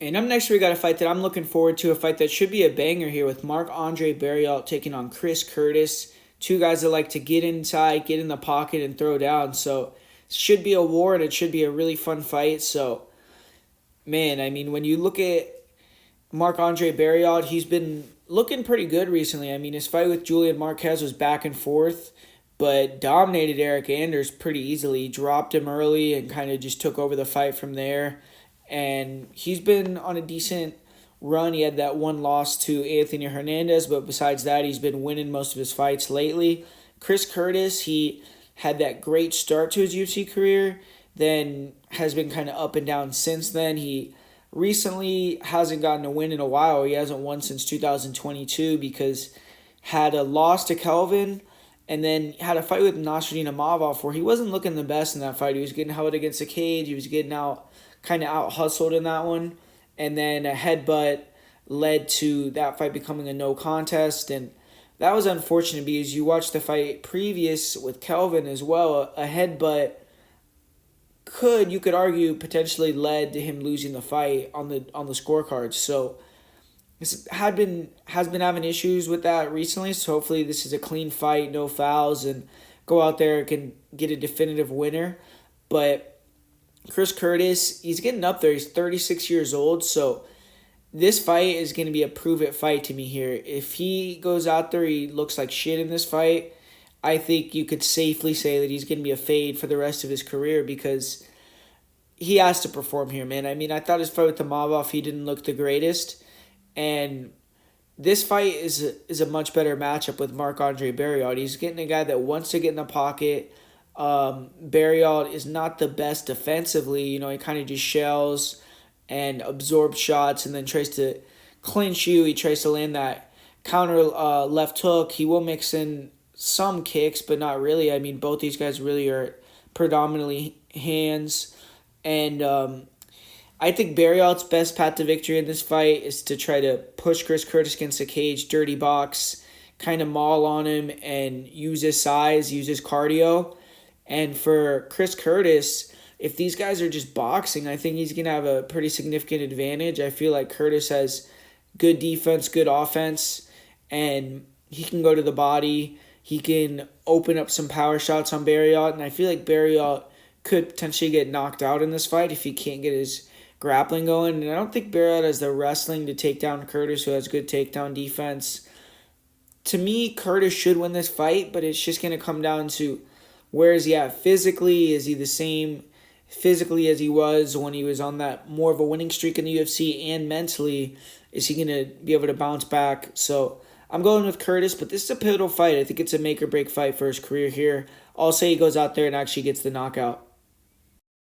And up next, we got a fight that I'm looking forward to, a fight that should be a banger here with Marc-Andre Barriault taking on Chris Curtis. Two guys that like to get inside, get in the pocket, and throw down. So it should be a war, and it should be a really fun fight. So, man, I mean, when you look at Marc-Andre Barriault, he's been looking pretty good recently. I mean, his fight with Julian Marquez was back and forth, but dominated Eric Anders pretty easily. He dropped him early and kind of just took over the fight from there. And he's been on a decent run. He had that one loss to Anthony Hernandez, but besides that, he's been winning most of his fights lately. Chris Curtis, he had that great start to his UFC career, then has been kind of up and down since then. He recently hasn't gotten a win in a while. He hasn't won since 2022 because had a loss to Kelvin and then had a fight with Nasruddin Imavov where he wasn't looking the best in that fight. He was getting held against the cage. He was getting kind of out hustled in that one. And then a headbutt led to that fight becoming a no contest. And that was unfortunate because you watched the fight previous with Kelvin as well. A headbutt you could argue potentially led to him losing the fight on the scorecards. So this has been having issues with that recently. So hopefully this is a clean fight, no fouls, and go out there and can get a definitive winner. But Chris Curtis, he's getting up there. He's 36 years old, so this fight is going to be a prove-it fight to me here. If he goes out there, he looks like shit in this fight, I think you could safely say that he's going to be a fade for the rest of his career because he has to perform here, man. I mean, I thought his fight with the Mavov, he didn't look the greatest, and this fight is a much better matchup with Marc-Andre Barriault. He's getting a guy that wants to get in the pocket. Barriault is not the best defensively. You know, he kind of just shells and absorbs shots and then tries to clinch you. He tries to land that counter left hook. He will mix in some kicks, but not really. I mean, both these guys really are predominantly hands. And I think Barriault's best path to victory in this fight is to try to push Chris Curtis against the cage, dirty box, kind of maul on him, and use his size, use his cardio. And for Chris Curtis, if these guys are just boxing, I think he's going to have a pretty significant advantage. I feel like Curtis has good defense, good offense, and he can go to the body. He can open up some power shots on Barriault, and I feel like Barriault could potentially get knocked out in this fight if he can't get his grappling going. And I don't think Barriault has the wrestling to take down Curtis, who has good takedown defense. To me, Curtis should win this fight, but it's just going to come down to where is he at physically? Is he the same physically as he was when he was on that more of a winning streak in the UFC? And mentally, is he going to be able to bounce back? So I'm going with Curtis, but this is a pivotal fight. I think it's a make or break fight for his career here. I'll say he goes out there and actually gets the knockout.